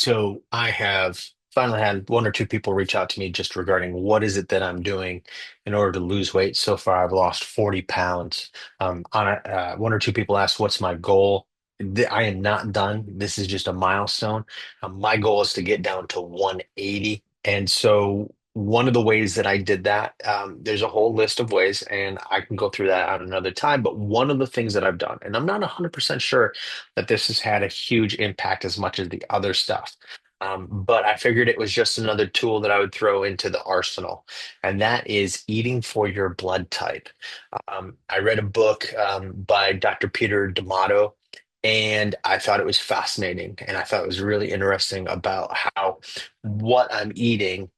So I have finally had one or two people reach out to me just regarding what is it that I'm doing in order to lose weight. So far, I've lost 40 pounds. One or two people asked, what's my goal? I am not done. This is just a milestone. My goal is to get down to 180. And so one of the ways that I did that, there's a whole list of ways, and I can go through that at another time. But one of the things that I've done, and I'm not 100% sure that this has had a huge impact as much as the other stuff. But I figured it was just another tool that I would throw into the arsenal, and that is eating for your blood type. I read a book by Dr. Peter D'Amato, and I thought it was fascinating, and I thought it was really interesting about how what I'm eating,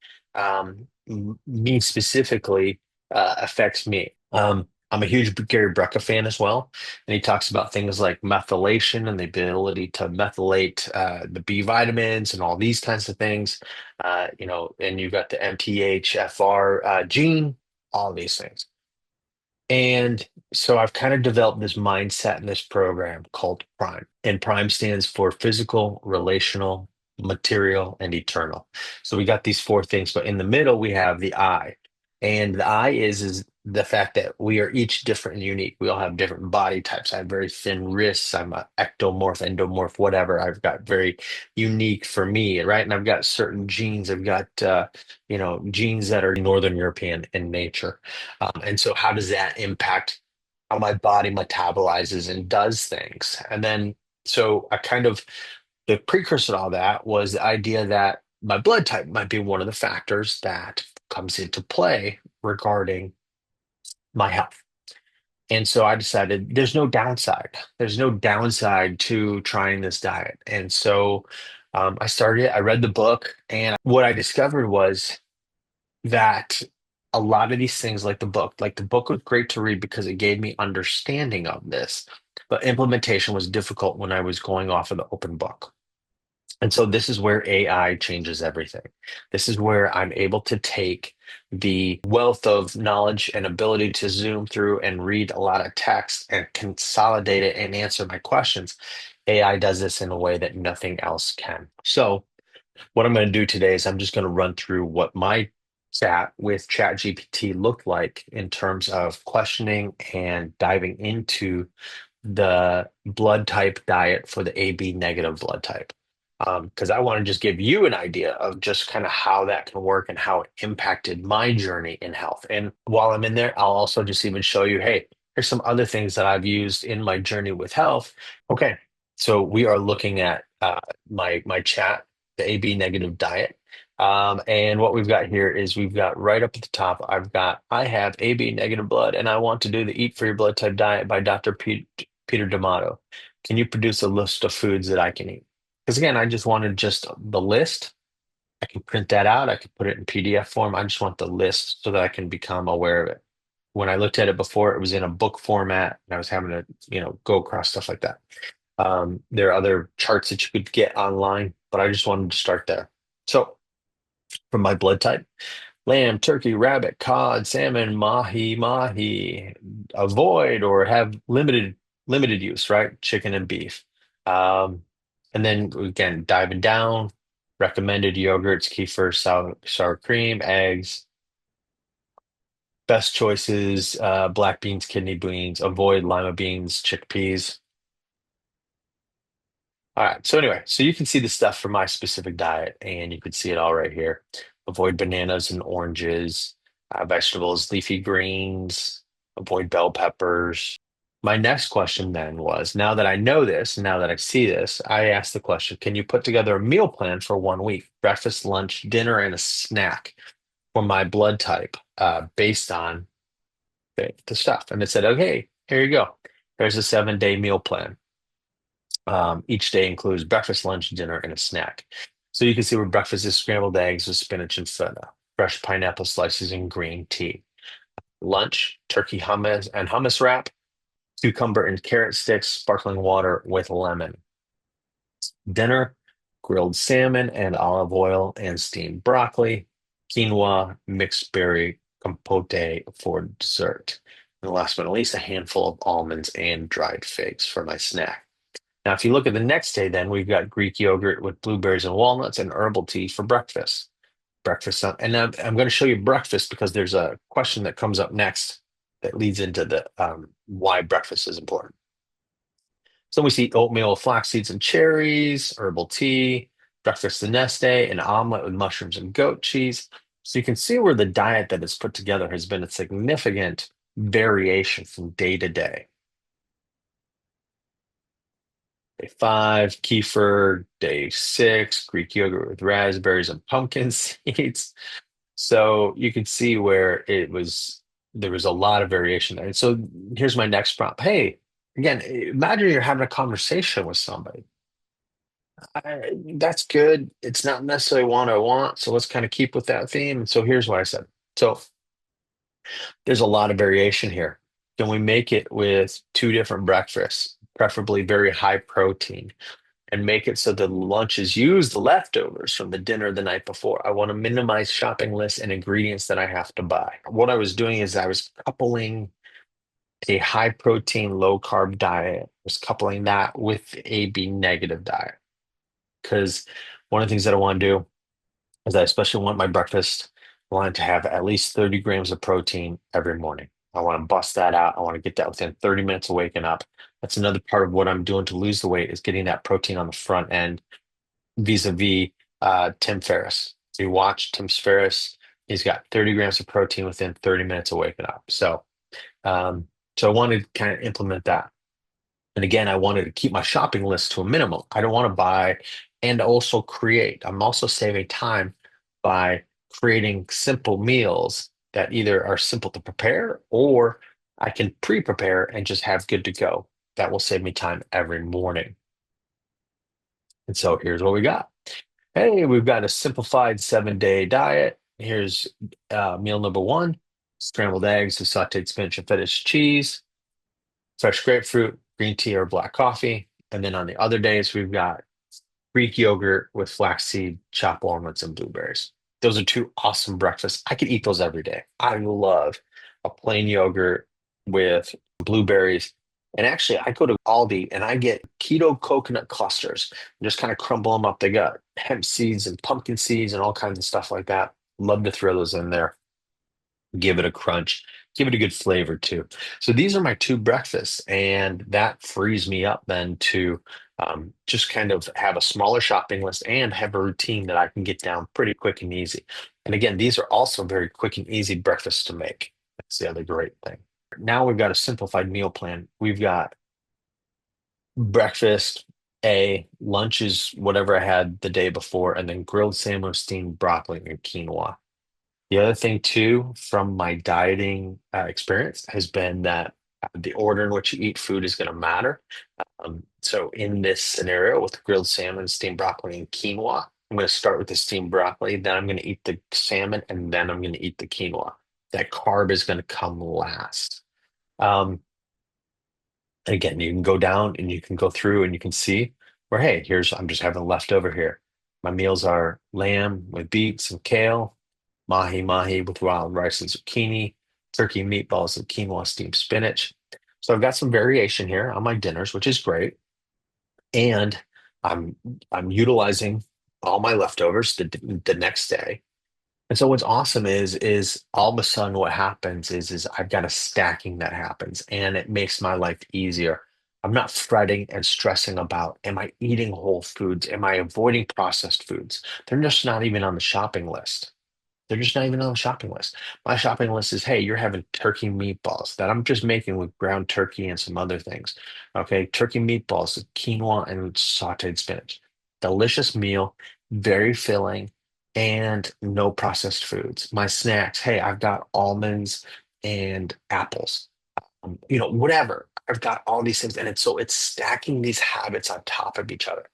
me specifically, affects me. I'm a huge Gary Brecka fan as well, and he talks about things like methylation and the ability to methylate the B vitamins and all these kinds of things. And you've got the MTHFR gene, all these things. And so I've kind of developed this mindset in this program called Prime. And Prime stands for physical, relational, material, and eternal. So we got these four things, but in the middle we have the I. And the I is the fact that we are each different and unique. We all have different body types. I have very thin wrists. I'm a ectomorph, endomorph, whatever. I've got very unique for me, right? And I've got certain genes. I've got genes that are Northern European in nature. And so, how does that impact how my body metabolizes and does things? And then, so I kind of, the precursor to all that was the idea that my blood type might be one of the factors that comes into play regarding my health. And so I decided there's no downside. There's no downside to trying this diet. And so I started it, I read the book, and what I discovered was that a lot of these things, like the book was great to read because it gave me understanding of this, but implementation was difficult when I was going off of the open book. And so this is where AI changes everything. This is where I'm able to take the wealth of knowledge and ability to zoom through and read a lot of text and consolidate it and answer my questions. AI does this in a way that nothing else can. So what I'm going to do today is I'm just going to run through what my chat with ChatGPT looked like in terms of questioning and diving into the blood type diet for the AB negative blood type. Because I want to just give you an idea of just kind of how that can work and how it impacted my journey in health. And while I'm in there, I'll also just even show you, hey, here's some other things that I've used in my journey with health. Okay, so we are looking at my chat, the AB negative diet. And what we've got here is we've got right up at the top, I have AB negative blood, and I want to do the Eat for Your Blood Type diet by Dr. Peter D'Amato. Can you produce a list of foods that I can eat? Because again, I just wanted just the list. I can print that out. I can put it in PDF form. I just want the list so that I can become aware of it. When I looked at it before, it was in a book format, and I was having to, go across stuff like that. There are other charts that you could get online, but I just wanted to start there. So, from my blood type, lamb, turkey, rabbit, cod, salmon, mahi. Avoid or have limited use, right? Chicken and beef. Um, and then again, diving down, recommended yogurts, kefir, sour cream, eggs. Best choices, black beans, kidney beans. Avoid lima beans, chickpeas. All right. So anyway, so you can see the stuff for my specific diet, and you can see it all right here. Avoid bananas and oranges, vegetables, leafy greens, avoid bell peppers. My next question then was, now that I know this, now that I see this, I asked the question, can you put together a meal plan for 1 week, breakfast, lunch, dinner, and a snack for my blood type, based on the stuff? And it said, okay, here you go. There's a 7-day meal plan. Each day includes breakfast, lunch, dinner, and a snack. So you can see where breakfast is scrambled eggs with spinach and feta, fresh pineapple slices, and green tea. Lunch, turkey hummus and hummus wrap, cucumber and carrot sticks, sparkling water with lemon. Dinner, grilled salmon and olive oil and steamed broccoli, quinoa, mixed berry compote for dessert. And last but not least, a handful of almonds and dried figs for my snack. Now, if you look at the next day, then we've got Greek yogurt with blueberries and walnuts and herbal tea for breakfast. Breakfast, and I'm going to show you breakfast because there's a question that comes up next that leads into the why breakfast is important. So we see oatmeal, flax seeds, and cherries, herbal tea, breakfast the next day, an omelet with mushrooms and goat cheese. So you can see where the diet that is put together has been a significant variation from day to day. Day five, kefir. Day six, Greek yogurt with raspberries and pumpkin seeds. So you can see where there was a lot of variation there. And so here's my next prompt. Hey, again, imagine you're having a conversation with somebody. That's good. It's not necessarily one I want, so let's kind of keep with that theme. And so here's what I said. So there's a lot of variation here. Can we make it with two different breakfasts, preferably very high protein, and make it so the lunches use the leftovers from the dinner the night before? I want to minimize shopping lists and ingredients that I have to buy. What I was doing is I was coupling a high protein, low carb diet, I was coupling that with a B negative diet. Because one of the things that I want to do is I especially want my breakfast, I want it to have at least 30 grams of protein every morning. I want to bust that out. I want to get that within 30 minutes of waking up. That's another part of what I'm doing to lose the weight is getting that protein on the front end vis-a-vis Tim Ferriss. If you watch Tim Ferriss, he's got 30 grams of protein within 30 minutes of waking up. Um, so I wanted to kind of implement that. And again, I wanted to keep my shopping list to a minimum. I don't want to buy and also create. I'm also saving time by creating simple meals that either are simple to prepare or I can pre-prepare and just have good to go. That will save me time every morning. And so here's what we got. Hey, we've got a simplified 7-day diet. Here's meal number one, scrambled eggs with sauteed spinach and feta cheese, fresh grapefruit, green tea or black coffee. And then on the other days, we've got Greek yogurt with flaxseed, chopped walnuts, and blueberries. Those are two awesome breakfasts. I could eat those every day. I love a plain yogurt with blueberries. And actually, I go to Aldi and I get keto coconut clusters and just kind of crumble them up. They got hemp seeds and pumpkin seeds and all kinds of stuff like that. Love to throw those in there, give it a crunch, give it a good flavor too. So these are my two breakfasts, and that frees me up then to just kind of have a smaller shopping list and have a routine that I can get down pretty quick and easy. And again, these are also very quick and easy breakfasts to make. That's the other great thing. Now we've got a simplified meal plan. We've got breakfast, lunch is whatever I had the day before, and then grilled salmon, steamed broccoli, and quinoa. The other thing too, from my dieting experience, has been that the order in which you eat food is going to matter. So in this scenario with grilled salmon, steamed broccoli, and quinoa, I'm going to start with the steamed broccoli, then I'm going to eat the salmon, and then I'm going to eat the quinoa. That carb is going to come last. Um, Again, you can go down and you can go through and you can see where, hey, I'm just having leftover here. My meals are lamb with beets and kale, mahi mahi with wild rice and zucchini, turkey meatballs and quinoa steamed spinach. So I've got some variation here on my dinners, which is great. And I'm I'm utilizing all my leftovers the next day. And so what's awesome is all of a sudden what happens is I've got a stacking that happens and it makes my life easier. I'm not fretting and stressing about, am I eating whole foods? Am I avoiding processed foods? They're just not even on the shopping list. They're just not even on the shopping list. My shopping list is, hey, you're having turkey meatballs that I'm just making with ground turkey and some other things. Okay, turkey meatballs, quinoa, and sauteed spinach. Delicious meal, very filling, and no processed foods. My snacks, hey, I've got almonds and apples. Whatever. I've got all these things, and it's stacking these habits on top of each other,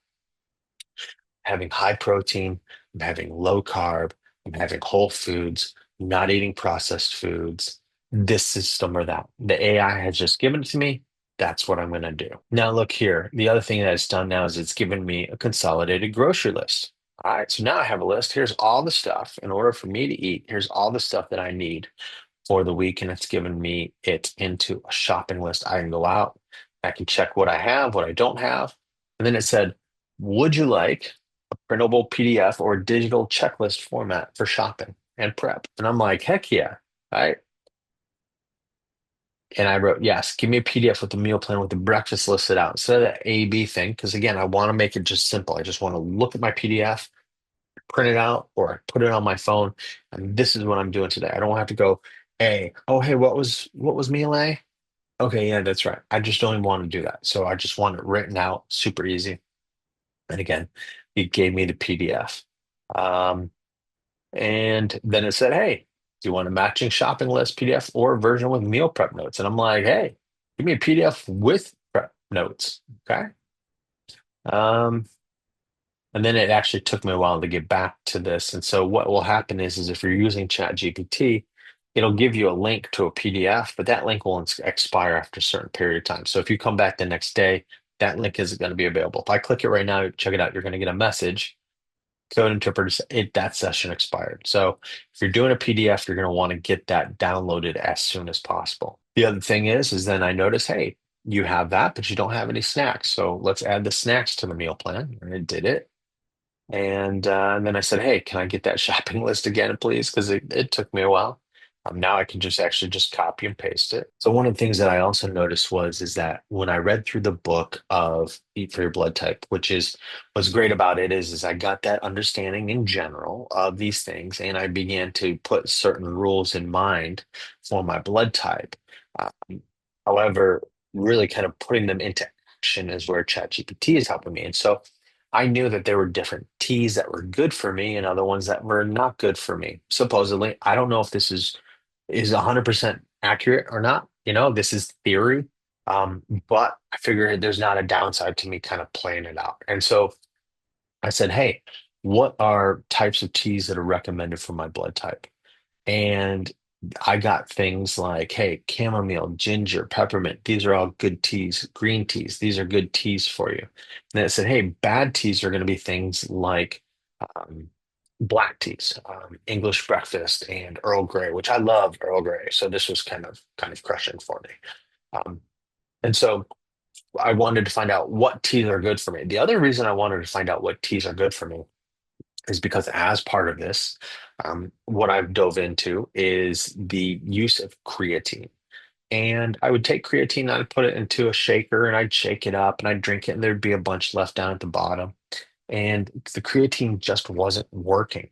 having high protein, I'm having low carb, I'm having whole foods, not eating processed foods, this system or that. The AI has just given it to me. That's what I'm going to do. Now, look here. The other thing that it's done now is it's given me a consolidated grocery list. All right, so now I have a list. Here's all the stuff in order for me to eat. Here's all the stuff that I need for the week, and it's given me it into a shopping list. I can go out, I can check what I have, what I don't have, And then it said, would you like a printable PDF or digital checklist format for shopping and prep? And I'm like, heck yeah. Right. And I wrote, yes, give me a PDF with the meal plan with the breakfast listed out instead of that A B thing. Because again, I want to make it just simple. I just want to look at my PDF, print it out, or I put it on my phone. And this is what I'm doing today. I don't have to go, A, oh hey, what was meal A? Okay, yeah, that's right. I just don't even want to do that. So I just want it written out, super easy. And again, it gave me the PDF. Um, and then it said, hey, do you want a matching shopping list PDF or a version with meal prep notes? And I'm like, hey, give me a PDF with prep notes. Okay. Um, and then it actually took me a while to get back to this. And so what will happen is if you're using ChatGPT, it'll give you a link to a PDF, but that link will expire after a certain period of time. So if you come back the next day, that link isn't going to be available. If I click it right now, check it out, you're going to get a message. Code interpreter, that session expired. So if you're doing a PDF, you're going to want to get that downloaded as soon as possible. The other thing is then I notice, hey, you have that, but you don't have any snacks. So let's add the snacks to the meal plan. And it did it. And then I said, hey, can I get that shopping list again, please? Because it took me a while. Now I can just actually just copy and paste it. So one of the things that I also noticed is that when I read through the book of Eat for Your Blood Type, which is what's great about it is I got that understanding in general of these things, and I began to put certain rules in mind for my blood type. Um, However, really kind of putting them into action is where ChatGPT is helping me. And so I knew that there were different teas that were good for me and other ones that were not good for me. Supposedly, I don't know if this is 100% accurate or not. This is theory. But I figured there's not a downside to me kind of playing it out. And so I said, hey, what are types of teas that are recommended for my blood type? And I got things like, hey, chamomile, ginger, peppermint, these are all good teas. Green teas, these are good teas for you. And then it said, hey, bad teas are going to be things like um, black teas, English breakfast, and Earl Grey, which I love Earl Grey. So this was kind of crushing for me. Um, and so I wanted to find out what teas are good for me. The other reason I wanted to find out what teas are good for me is because as part of this, what I've dove into is the use of creatine. And I would take creatine, I'd put it into a shaker and I'd shake it up and I'd drink it, and there'd be a bunch left down at the bottom. And the creatine just wasn't working.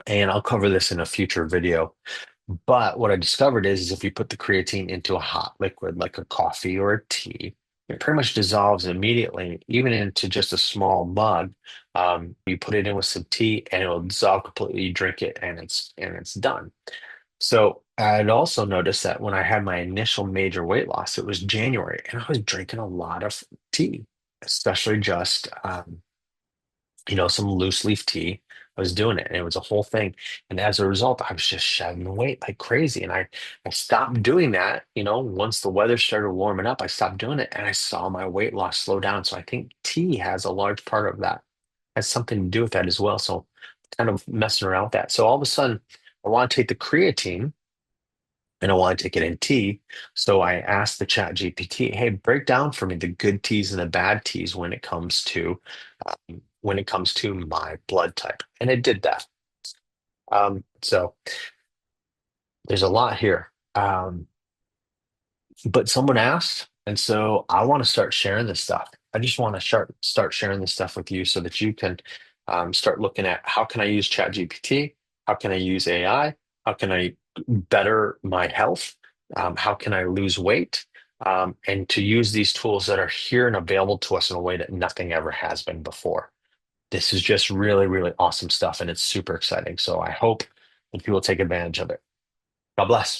And I'll cover this in a future video. But what I discovered is if you put the creatine into a hot liquid like a coffee or a tea, it pretty much dissolves immediately, even into just a small mug. You put it in with some tea and it'll dissolve completely. You drink it and it's done. So I'd also noticed that when I had my initial major weight loss, it was January, and I was drinking a lot of tea, especially just some loose leaf tea. I was doing it and it was a whole thing. And as a result, I was just shedding weight like crazy. And I stopped doing that, once the weather started warming up, I stopped doing it and I saw my weight loss slow down. So I think tea has a large part of that, has something to do with that as well. So kind of messing around with that. So all of a sudden, I want to take the creatine and I want to take it in tea. So I asked the chat GPT, hey, break down for me the good teas and the bad teas when it comes to my blood type. And it did that. So there's a lot here. But someone asked, and so I want to start sharing this stuff. I just want to start sharing this stuff with you so that you can start looking at how can I use ChatGPT? How can I use AI? How can I better my health? How can I lose weight? And to use these tools that are here and available to us in a way that nothing ever has been before. This is just really, really awesome stuff, and it's super exciting. So I hope that people take advantage of it. God bless.